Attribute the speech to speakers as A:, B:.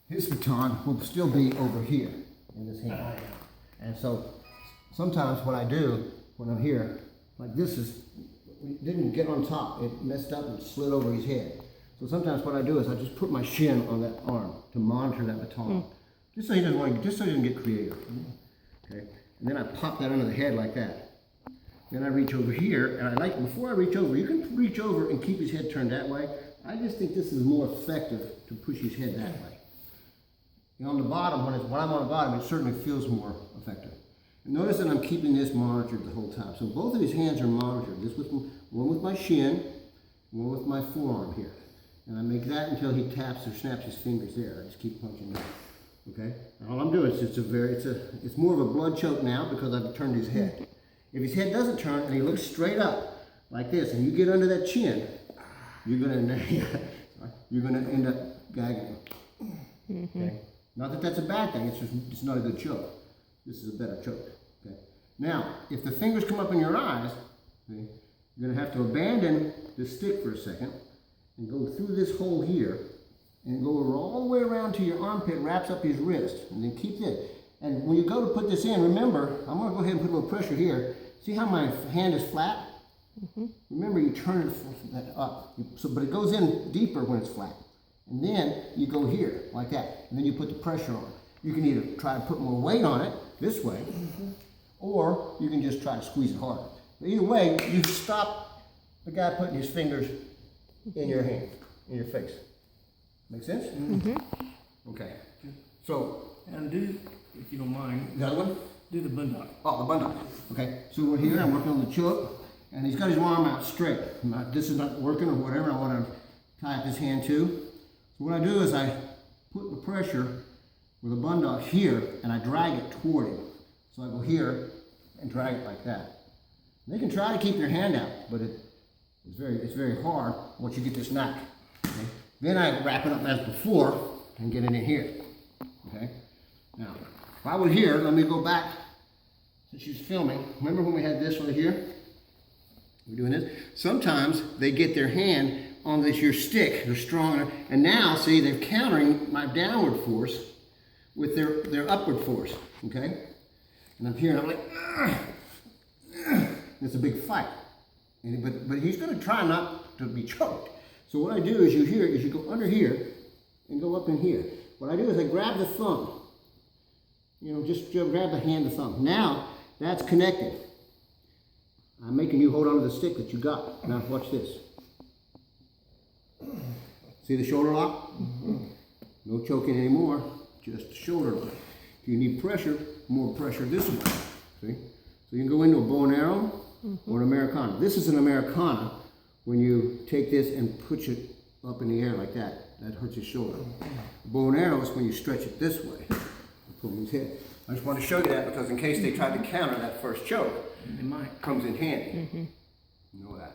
A: his baton will still be over here in this hand. And so sometimes what I do when I'm here, like this didn't get on top. It messed up and slid over his head. So sometimes what I do is I just put my shin on that arm to monitor that baton. Just so he doesn't get creative. Okay? And then I pop that under the head like that. Then I reach over here, and before I reach over, you can reach over and keep his head turned that way. I just think this is more effective to push his head that way. And on the bottom, when I'm on the bottom, it certainly feels more effective. And notice that I'm keeping this monitored the whole time. So both of his hands are monitored. One with my shin, one with my forearm here. And I make that until he taps or snaps his fingers there. I just keep punching that. Okay? And all I'm doing is it's more of a blood choke now because I've turned his head. If his head doesn't turn and he looks straight up like this, and you get under that chin, you're gonna end up gagging. Okay? Not that that's a bad thing. It's not a good choke. This is a better choke. Okay? Now, if the fingers come up in your eyes, okay, you're gonna have to abandon the stick for a second and go through this hole here and go all the way around to your armpit, wraps up his wrist, and then keep this. And when you go to put this in, remember, I'm going to go ahead and put a little pressure here. See how my hand is flat? Remember, you turn it up, but it goes in deeper when it's flat. And then you go here, like that, and then you put the pressure on. You can either try to put more weight on it, this way, or you can just try to squeeze it harder. But either way, you stop the guy putting his fingers in your hand, in your face. Make sense? Okay. So,
B: And if you don't mind,
A: the other one?
B: do the bundock.
A: Oh, the bundle. Okay, so we're here, I'm working on the choke, and he's got his arm out straight. This is not working or whatever, I want to tie up his hand too. So what I do is I put the pressure with a bundock here, and I drag it toward him. So I go here and drag it like that. And they can try to keep your hand out, but it's very hard once you get this knack. Okay? Then I wrap it up as before and get it in here. Okay? Now, if I were here, let me go back, since she's filming. Remember when we had this right here? We're doing this. Sometimes they get their hand on your stick, they're stronger, and now, see, they're countering my downward force with their upward force, okay? And I'm here, and I'm like, ugh, ugh. It's a big fight. But he's gonna try not to be choked. So what I do is you go under here and go up in here. What I do is I grab the thumb. Just grab the hand, the thumb. Now, that's connected. I'm making you hold on to the stick that you got. Now, watch this. See the shoulder lock? No choking anymore, just shoulder lock. If you need pressure, more pressure this way. See? So you can go into a bow and arrow or an Americana. This is an Americana when you take this and push it up in the air like that. That hurts his shoulder. A bow and arrow is when you stretch it this way. Pull his head. I just want to show you that because in case they try to counter that first choke,
B: They might.
A: comes in handy. You know that.